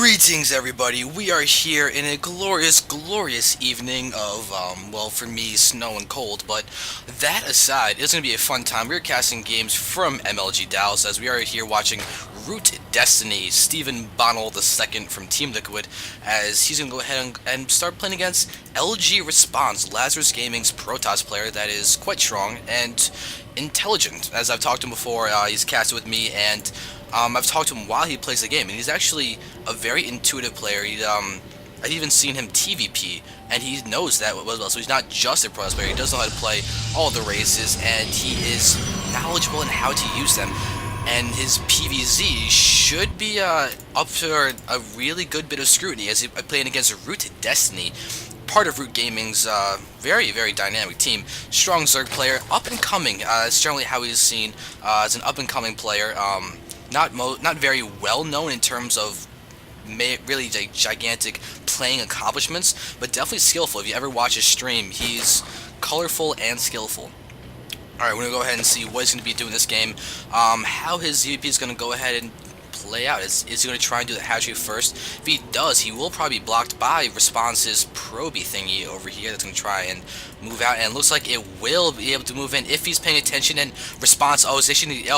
Greetings everybody, we are here in a glorious, glorious evening of, well for me, snow and cold, but that aside, it's going to be a fun time. We're casting games from MLG Dallas as we are here watching ROOTDestiny, Steven Bonnell II from Team Liquid, as he's going to go ahead and start playing against LGReSpOnSe, Lazarus Gaming's Protoss player that is quite strong and intelligent. As I've talked to him before, he's casted with me, and I've talked to him while he plays the game, and he's actually a very intuitive player. I've even seen him TVP, and he knows that well, so he's not just a Protoss player, he does know how to play all the races, and he is knowledgeable in how to use them. And his PvZ should be up for a really good bit of scrutiny, as he's playing against ROOTDestiny, part of Root Gaming's very, very dynamic team. Strong Zerg player, up and coming. It's generally how he's seen as an up and coming player. Not very well known in terms of really gigantic playing accomplishments, but definitely skillful. If you ever watch his stream, he's colorful and skillful. Alright, we're going to go ahead and see what he's going to be doing this game. How his ZVP is going to go ahead and play out. Is he going to try and do the hatchery first? If he does, he will probably be blocked by ROOTDestiny's proby thingy over here that's going to try and move out, and it looks like it will be able to move in if he's paying attention. And response, oh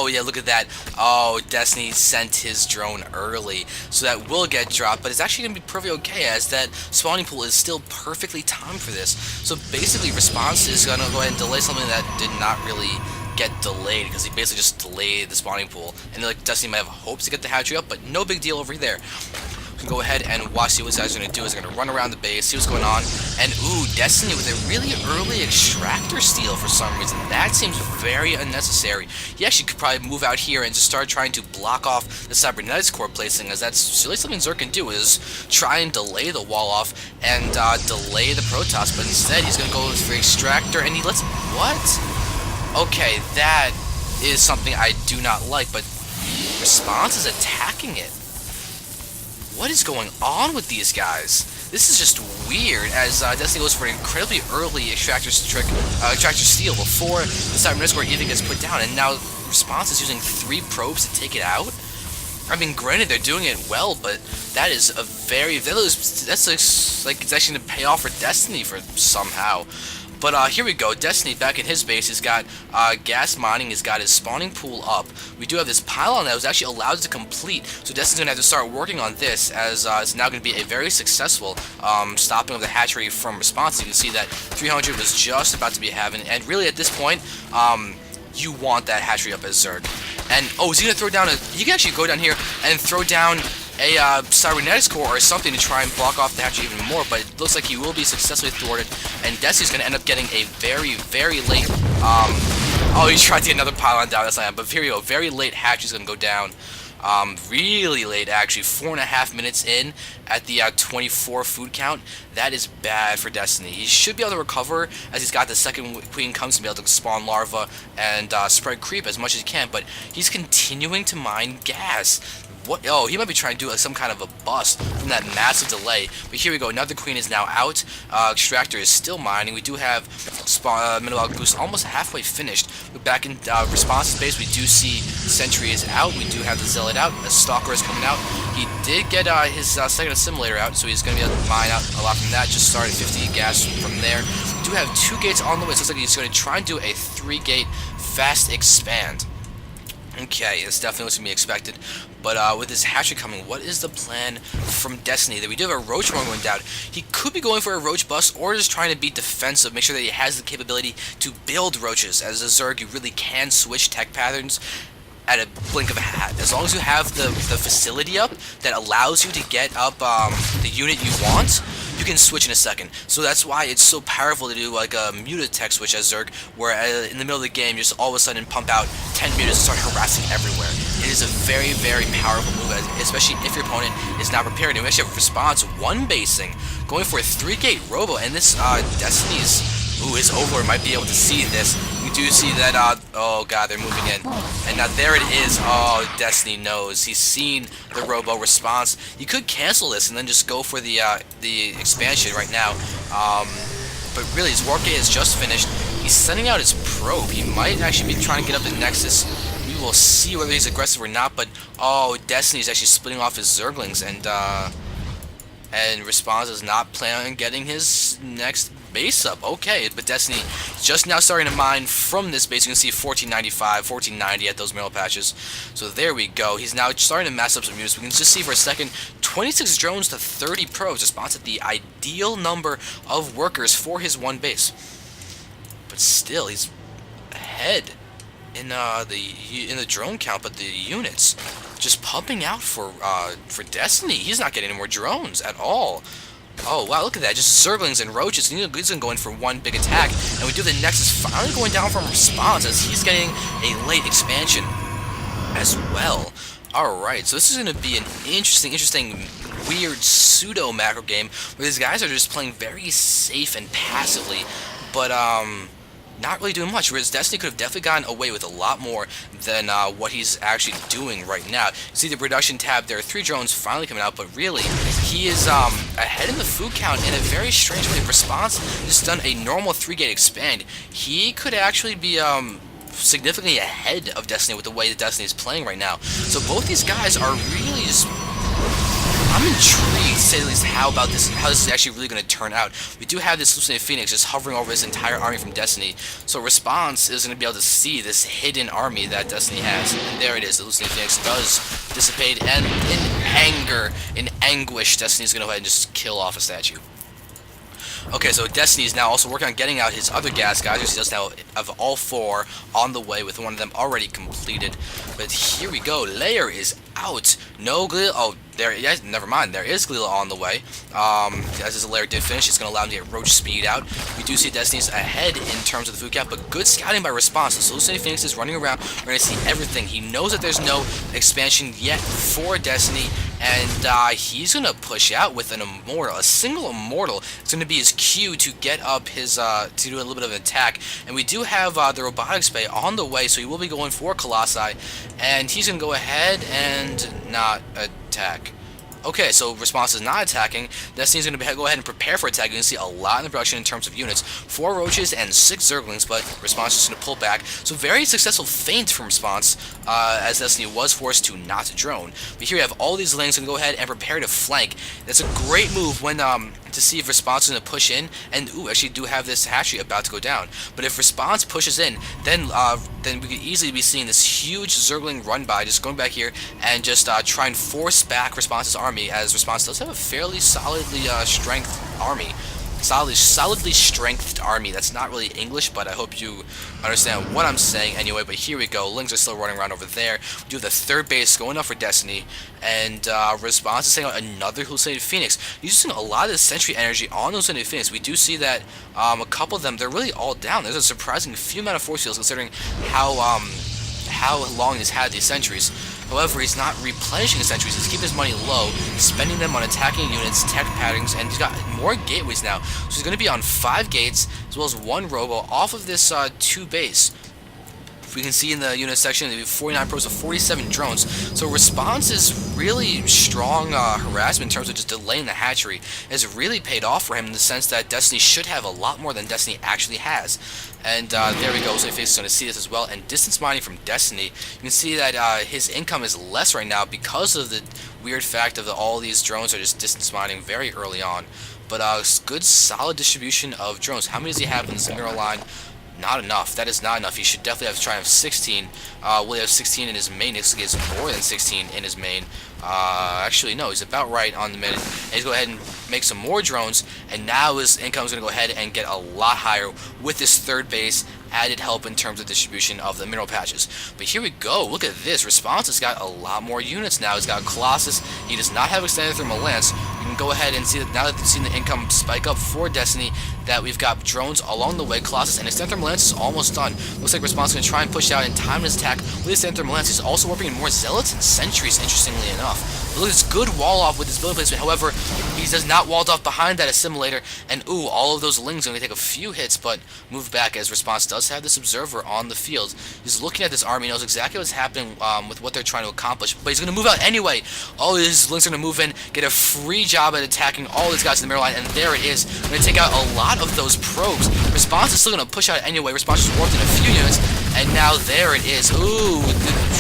yeah, look at that. Oh, Destiny sent his drone early, so that will get dropped, but it's actually going to be perfectly okay, as that spawning pool is still perfectly timed for this. So basically response is going to go ahead and delay something that did not really get delayed, because he basically just delayed the spawning pool, and like Destiny might have hopes to get the hatchery up, but no big deal over there. We can go ahead and watch, see what these guys are going to do. Is they're going to run around the base, see what's going on, and ooh, Destiny with a really early extractor steal for some reason. That seems very unnecessary. He actually could probably move out here and just start trying to block off the cybernetics core placing, as that's really something Zerg can do, is try and delay the wall off and delay the Protoss, but instead he's going to go for extractor, and he lets, what? Okay, that is something I do not like, but Response is attacking it. What is going on with these guys? This is just weird, as Destiny goes for an incredibly early extractor steal before the cybernetics core even gets put down, and now Response is using 3 probes to take it out? I mean, granted, they're doing it well, but that is a that's like it's actually going to pay off for Destiny for somehow. But here we go, Destiny back in his base. He's got gas mining, he's got his spawning pool up. We do have this pylon that was actually allowed to complete, so Destiny's going to have to start working on this, as it's now going to be a very successful stopping of the hatchery from Response. You can see that 300 was just about to be having, and really at this point, you want that hatchery up as Zerg. And, oh, is he going to throw down he can actually go down here and throw down a cybernetics core or something to try and block off the hatchery even more, but it looks like he will be successfully thwarted, and Destiny's going to end up getting a very, very late, oh, he tried to get another pylon down, that's not, but here we go, very late hatchery's going to go down, really late actually, 4.5 minutes in at the 24 food count. That is bad for Destiny. He should be able to recover, as he's got the second queen comes to be able to spawn larva and spread creep as much as he can, but he's continuing to mine gas. What? Oh, he might be trying to do like some kind of a bust from that massive delay. But here we go. Another queen is now out. Extractor is still mining. We do have Metalopolis boost almost halfway finished. But back in Response space, we do see Sentry is out. We do have the Zealot out. A Stalker is coming out. He did get his second assimilator out, so he's going to be able to mine out a lot from that. Just started 50 gas from there. We do have 2 gates on the way. So it looks like he's going to try and do a 3-gate fast expand. Okay, it's definitely what's going to be expected. But with this hatchery coming, what is the plan from Destiny? That we do have a Roach run going down. He could be going for a Roach bust, or just trying to be defensive, make sure that he has the capability to build Roaches. As a Zerg, you really can switch tech patterns at a blink of a hat. As long as you have the facility up that allows you to get up the unit you want, you can switch in a second. So that's why it's so powerful to do like a muted tech switch as Zerg, where in the middle of the game, you just all of a sudden pump out 10 mutants and start harassing everywhere. It is a very, very powerful move, especially if your opponent is not prepared. And we actually have Response 1-basing, going for a 3-gate robo, and this Destiny's his Overlord might be able to see this. We do see that, oh god, they're moving in. And now there it is. Oh, Destiny knows. He's seen the robo Response. You could cancel this and then just go for the expansion right now. But really, his Warp Gate is just finished. He's sending out his probe. He might actually be trying to get up the Nexus. We will see whether he's aggressive or not, but oh, Destiny's actually splitting off his Zerglings, and Response is not planning on getting his next base up. Okay, but Destiny just now starting to mine from this base. You can see 1495, 1490 at those mineral patches. So there we go. He's now starting to mass up some units. We can just see for a second, 26 drones to 30 probes. Response at the ideal number of workers for his one base. But still, he's ahead in the drone count, but the units just pumping out for Destiny. He's not getting any more drones at all. Oh wow, look at that, just Zerglings and Roaches. He's gonna go in for one big attack, and we do the Nexus finally going down from Response as he's getting a late expansion as well. Alright, so this is gonna be an interesting weird pseudo macro game where these guys are just playing very safe and passively, but not really doing much, whereas Destiny could have definitely gotten away with a lot more than what he's actually doing right now. You see the production tab, there are 3 drones finally coming out, but really, he is ahead in the food count in a very strange way. Response has done a normal 3-gate expand. He could actually be significantly ahead of Destiny with the way that Destiny is playing right now. So both these guys are really just... I'm intrigued, to say the least, how this is actually really going to turn out. We do have this Hallucinated Phoenix just hovering over his entire army from Destiny, so Response is going to be able to see this hidden army that Destiny has. And there it is, the Hallucinated Phoenix does dissipate, and in anger, in anguish, Destiny's going to go ahead and just kill off a statue. Okay, so Destiny is now also working on getting out his other gas guys. He does now have all 4 on the way, with one of them already completed. But here we go. Lair is out. No Glila. Oh, there. Yeah, never mind. There is Glila on the way. As his Lair did finish, it's going to allow him to get Roach speed out. We do see Destiny's ahead in terms of the food cap, but good scouting by Response. So Hallucinated Phoenix is running around. We're going to see everything. He knows that there's no expansion yet for Destiny, and he's going to push out with an Immortal. A single Immortal. It's going to be his cue to get up his, to do a little bit of an attack. And we do have the Robotics Bay on the way, so he will be going for Colossi. And he's going to go ahead and not attack. Okay, so Response is not attacking. Destiny's going to go ahead and prepare for attack. You can see a lot in the production in terms of units. 4 Roaches and 6 Zerglings, but Response is going to pull back. So very successful feint from Response, as Destiny was forced to not drone. But here we have all these Lings going to go ahead and prepare to flank. That's a great move when to see if Response is going to push in. And ooh, actually do have this hatchery about to go down. But if Response pushes in, then we could easily be seeing this huge Zergling run by, just going back here and just try and force back Response's army, as Response does have a fairly solidly solidly strengthed army. That's not really English, but I hope you understand what I'm saying anyway. But here we go. Lings are still running around over there. We do have the 3rd base going up for Destiny, and Response is saying another Hallucinated Phoenix. Using a lot of the sentry energy on those Hallucinated Phoenix. We do see that a couple of them, they're really all down. There's a surprising few amount of force fields considering how long he's had these sentries. However, he's not replenishing his sentries. He's keeping his money low, spending them on attacking units, tech patterns, and he's got more gateways now. So he's going to be on 5 gates, as well as 1 robo off of this 2 base. We can see in the unit section, 49 pros of 47 drones. So Response is really strong harassment in terms of just delaying the hatchery. Has really paid off for him in the sense that Destiny should have a lot more than Destiny actually has. And there we go, so Face is going to see this as well. And distance mining from Destiny, you can see that his income is less right now because of the weird fact of all these drones are just distance mining very early on. But good solid distribution of drones. How many does he have in this mineral line? Not enough. That is not enough. He should definitely have to try and have 16. Will he have 16 in his main? Next he has more than 16 in his main. Actually, no. He's about right on the minute. And he's going to go ahead and make some more drones. And now his income is going to go ahead and get a lot higher with this 3rd base. Added help in terms of distribution of the mineral patches. But here we go. Look at this. Response has got a lot more units now. He's got Colossus. He does not have Extended Thermal Lance. You can go ahead and see that now that they've seen the income spike up for Destiny, that we've got drones along the way. Colossus and Extended Thermal Lance is almost done. Looks like Response is going to try and push out in time his attack with Extended Thermal Lance. He's also warping in more Zealots and Sentries, interestingly enough. Look at this good wall off with his building placement. However, he does not walled off behind that assimilator. And ooh, all of those Lings are going to take a few hits, but move back as Response does have this observer on the field. He's looking at this army, knows exactly what's happening with what they're trying to accomplish, but he's going to move out anyway. All his Lings are going to move in, get a free job at attacking all these guys in the mirror line, and there it is. Going to take out a lot of those probes. Response is still going to push out anyway. Response just warped in a few units, and now there it is. Ooh,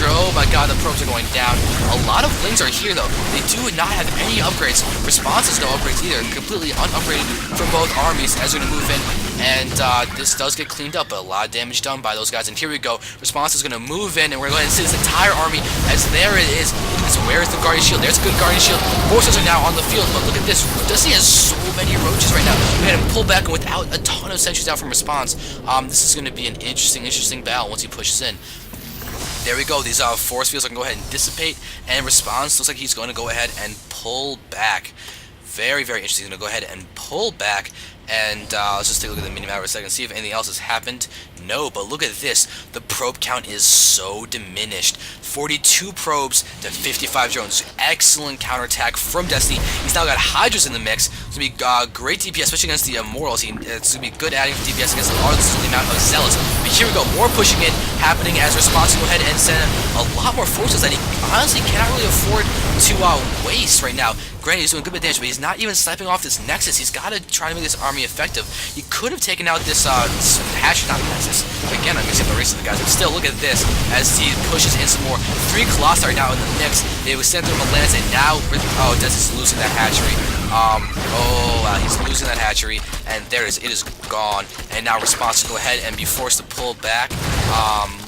oh my god, the probes are going down. A lot of Lings are here, though. They do not have any upgrades. Response has no upgrades either. Completely unupgraded from both armies as they're going to move in. And this does get cleaned up, but a lot of damage done by those guys. And here we go. Response is going to move in, and we're going to see this entire army as there it is. So where's the Guardian Shield? There's a good Guardian Shield. Forces are now on the field, but look at this. Destiny has so many roaches right now. We had him pull back, and without a ton of sentries out from Response, this is going to be an interesting battle once he pushes in. There we go. These force fields are going to go ahead and dissipate, and Response looks like he's going to go ahead and pull back. Very interesting. He's going to go ahead and pull back. And let's just take a look at the minimap for a second, see if anything else has happened. No, but look at this. The probe count is so diminished. 42 probes to 55 drones. Excellent counterattack from Destiny. He's now got Hydras in the mix. It's going to be great DPS, especially against the Immortals. It's going to be good adding for DPS against the amount of Zealots. But here we go. More pushing in happening as Response will go ahead and send a lot more forces that he honestly cannot really afford to waste right now. Granted, he's doing good bit of damage, but he's not even sniping off this Nexus. He's got to try to make this army effective. He could have taken out this hash, not Nexus. Again, I'm mixing up the race of the guys, but still, look at this as he pushes in some more. 3 Colossi are now in the mix. They was sent through Lance, and now, oh, Destiny's losing that hatchery. He's losing that hatchery, and there it is. It is gone. And now Response to go ahead and be forced to pull back.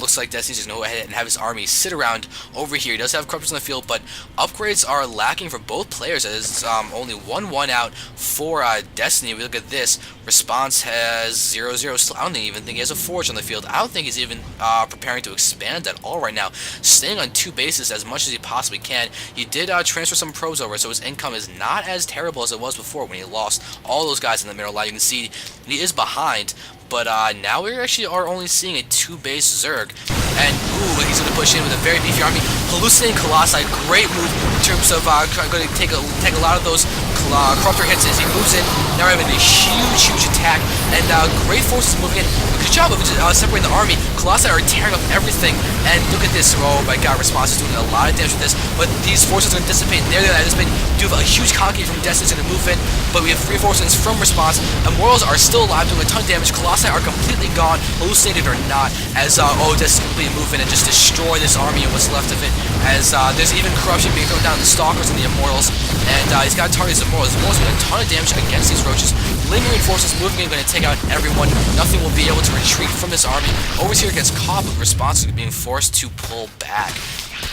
Looks like Destiny's just going to go ahead and have his army sit around over here. He does have corruptors on the field, but upgrades are lacking for both players. There's only 1-1 out for Destiny. We look at this. Response has 0-0 still. I don't even think he has a Forge on the field. I don't think he's even preparing to expand at all right now. Staying on 2 bases as much as he possibly can. He did transfer some probes over, so his income is not as terrible as it was before when he lost all those guys in the middle line. You can see he is behind, but now we actually are only seeing a 2-base Zerg. And, ooh, he's going to push in with a very beefy army. Hallucinating Colossi, great move in terms of going to take a lot of those corruptor hits as he moves in. Now we're having a huge attack, and great forces moving in. Good job of separating the army. Colossi are tearing up everything, and look at this. Oh my god, Response is doing a lot of damage with this, but these forces are going to dissipate. There they are, dissipate. Do have a huge concave from Destiny's going to move in, but we have reinforcements from Response. Immortals are still alive, doing a ton of damage. Colossi are completely gone, hallucinated or not, as Destiny's completely move in and just destroy this army and what's left of it, as there's even corruption being thrown down to the Stalkers and the Immortals, and he's got to target his Immortals. The Immortals doing a ton of damage against these roaches. Lingering forces moving in, going to take out everyone. Nothing will be able to retreat from this army. Over here gets caught, but Response is being forced to pull back.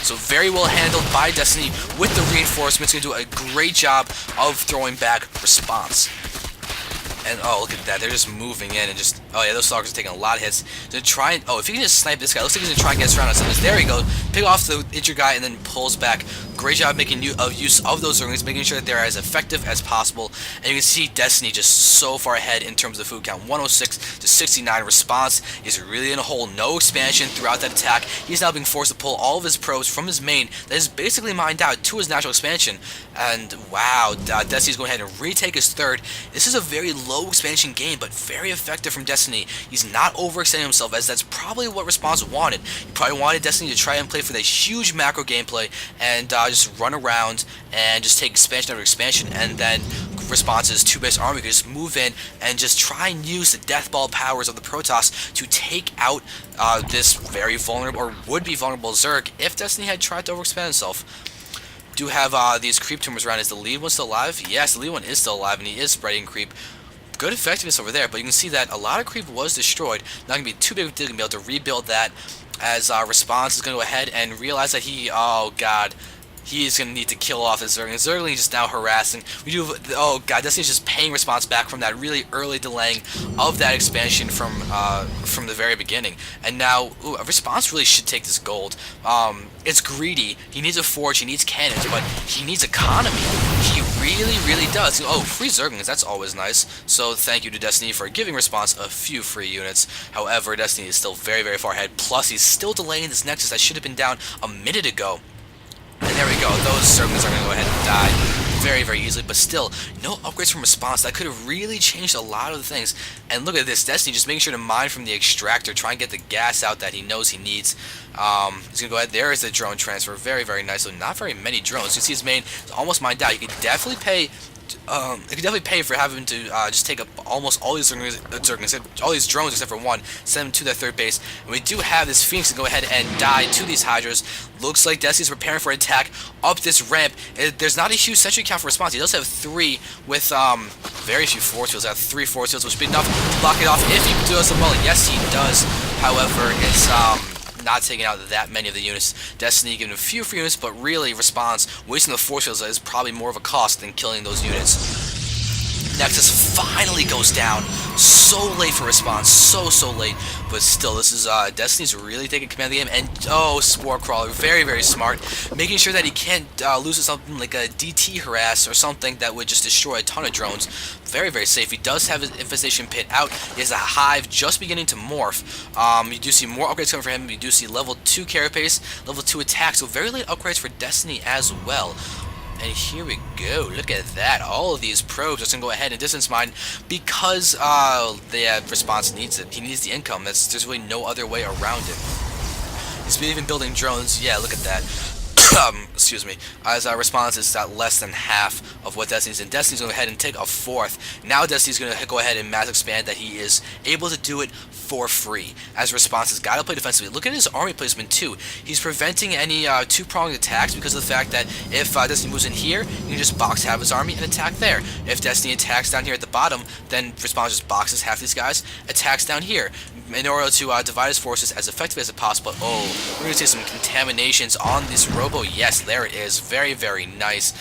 So very well handled by Destiny with the reinforcements. Going to do a great job of throwing back Response. And oh, look at that, they're just moving in and just, oh yeah, those Stalkers are taking a lot of hits. They're trying, oh, if you can just snipe this guy, looks like he's gonna try and get surrounded on something. There he goes, pick off the injured guy and then pulls back. Great job making use of those Zerglings, making sure that they're as effective as possible. And you can see Destiny just so far ahead in terms of the food count, 106 to 69. Response is really in a hole, no expansion throughout that attack. He's now being forced to pull all of his probes from his main that is basically mined out to his natural expansion. And wow, Destiny's going ahead and retake his third. This is a very low expansion game, but very effective from Destiny. He's not overextending himself, as that's probably what Response wanted. He probably wanted Destiny to try and play for that huge macro gameplay and just run around and just take expansion after expansion, and then Response's 2-base army could just move in and just try and use the death ball powers of the Protoss to take out this very vulnerable, or would-be vulnerable Zerg if Destiny had tried to overexpand himself. Do have these creep tumors around. Is the lead one still alive? Yes, the lead one is still alive, and he is spreading creep. Good effectiveness over there, but you can see that a lot of creep was destroyed. Not going to be too big of a deal to be able to rebuild that, as Response is going to go ahead and realize that he, oh god, he is going to need to kill off this Zergling. Zergling is just now harassing. We do, oh god, Destiny's just paying Response back from that really early delaying of that expansion from the very beginning. And now, ooh, Response really should take this gold. It's greedy. He needs a forge, he needs cannons, but he needs economy. He really does. Oh, free Zerglings, that's always nice. So thank you to Destiny for giving Response a few free units. However, Destiny is still very far ahead. Plus, he's still delaying this Nexus that should have been down a minute ago. And there we go, those Zerglings are going to go ahead and die very easily, but still, no upgrades from Response. That could have really changed a lot of the things. And look at this, Destiny just making sure to mine from the extractor, try and get the gas out that he knows he needs. He's going to go ahead, there is the drone transfer, very nice, so not very many drones. You can see his main is almost mined out. You can definitely pay it could definitely pay for having to just take up almost all these all these drones except for one, send them to their third base. And we do have this Phoenix to go ahead and die to these Hydras. Looks like Destiny's preparing for an attack up this ramp. There's not a huge sentry count for response. He does have 3 with very few force fields. I have 3 force fields, which would be enough to block it off if he does them well. Yes, he does. However, it's not taking out that many of the units. Destiny giving a few free units, but really Response wasting the force fields is probably more of a cost than killing those units. Nexus finally goes down. So late for Response, so late, but still, this is Destiny's really taking command of the game. And oh, Spore Crawler, very smart, making sure that he can't lose to something like a DT harass or something that would just destroy a ton of drones. Very safe. He does have his infestation pit out. He has a hive just beginning to morph. You do see more upgrades coming for him. You do see level 2 carapace, level 2 attack, so very late upgrades for Destiny as well. And here we go. Look at that. All of these probes are going to go ahead and distance mine because the Response needs it. He needs the income. There's really no other way around it. He's been even building drones. Yeah, look at that. Excuse me. As Response is at less than half of what Destiny's in. Destiny's going to go ahead and take a 4th. Now Destiny's going to go ahead and mass expand that he is able to do it for free. As Response has got to play defensively. Look at his army placement too. He's preventing any 2-pronged attacks because of the fact that if Destiny moves in here, he can just box half his army and attack there. If Destiny attacks down here at the bottom, then Response just boxes half these guys, attacks down here in order to divide his forces as effectively as possible. Oh, we're going to see some contaminations on this Robo. Yes, there it is. Very nice.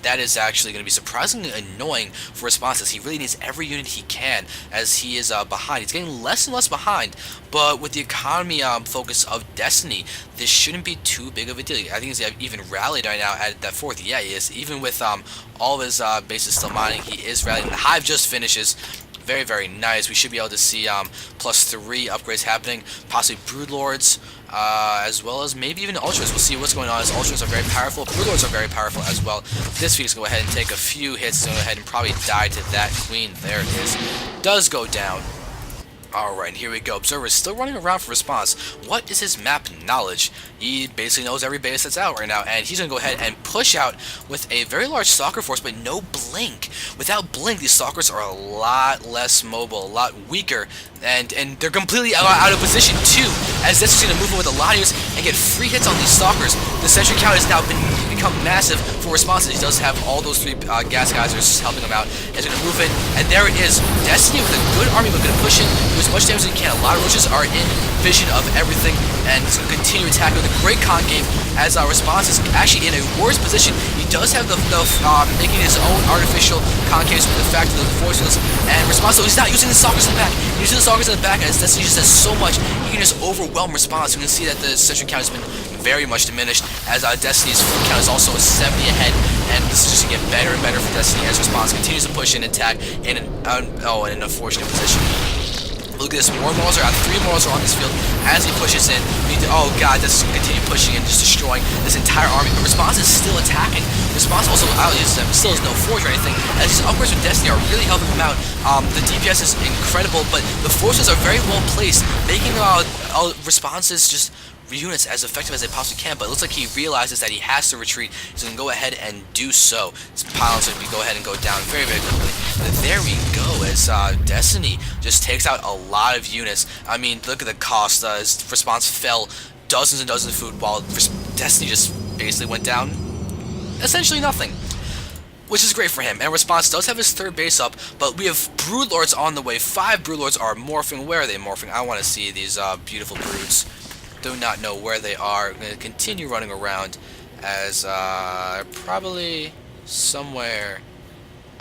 That is actually going to be surprisingly annoying for Response, he really needs every unit he can as he is behind. He's getting less and less behind, but with the economy focus of Destiny, this shouldn't be too big of a deal. I think he's even rallied right now at that 4th. Yeah, he is. Even with all of his bases still mining, he is rallying. The hive just finishes. Very nice. We should be able to see +3 upgrades happening, possibly Broodlords, as well as maybe even Ultras. We'll see what's going on as Ultras are very powerful. Broodlords are very powerful as well. This Phoenix will go ahead and take a few hits. Go ahead and probably die to that Queen. There it is. Does go down. Alright, here we go. Observer is still running around for Response. What is his map knowledge? He basically knows every base that's out right now, and he's going to go ahead and push out with a very large Stalker force, but no Blink. Without Blink, these Stalkers are a lot less mobile, a lot weaker, and they're completely out of position too, as this is going to move in with a lot of units and get free hits on these Stalkers. The sentry count has now become massive for Response. He does have all those 3 gas geysers helping him out. He's going to move in, and there it is. Destiny with a good army, but going to push in, do as much damage as he can. A lot of roaches are in vision of everything, and he's going to continue attacking with a great con game as Response is actually in a worse position. He does have the making his own artificial concaves with the fact of the force fields, and Response, so he's not using the Stalkers in the back. He's using the Stalkers in the back, as Destiny just has so much, he can just overwhelm Response. You can see that the sentry count has been very much diminished, as Destiny's food count is also 70 ahead, and this is just going to get better and better for Destiny as Response continues to push and attack in an unfortunate position. Look at this, more models are out, 3 models are on this field as he pushes in. Oh god, this is going to continue pushing and just destroying this entire army, but Response is still attacking. Response also still has no forge or anything, as these upgrades with Destiny are really helping him out. The DPS is incredible, but the forces are very well placed, making Responses just units as effective as they possibly can, but it looks like he realizes that he has to retreat. He's going to go ahead and do so. His pylons are going to go ahead and go down very quickly. And there we go, as Destiny just takes out a lot of units. I mean, look at the cost. His Response fell dozens and dozens of food, while Destiny just basically went down essentially nothing, which is great for him. And Response does have his 3rd base up, but we have Broodlords on the way. 5 Broodlords are morphing. Where are they morphing? I want to see these beautiful broods. Do not know where they are. I'm going to continue running around as probably somewhere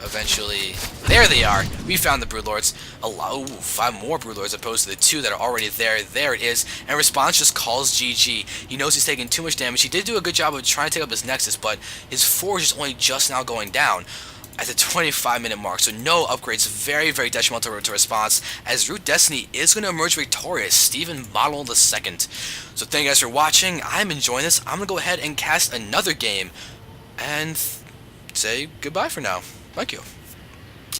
eventually. There they are. We found the Broodlords. 5 more Broodlords opposed to the 2 that are already there. There it is. And Response just calls GG. He knows he's taking too much damage. He did do a good job of trying to take up his Nexus, but his Forge is only just now going down at the 25-minute mark, so no upgrades. Very detrimental to Response, as ROOTDestiny is going to emerge victorious. Steven Bonnell II. So thank you guys for watching. I'm enjoying this. I'm going to go ahead and cast another game and say goodbye for now. Thank you.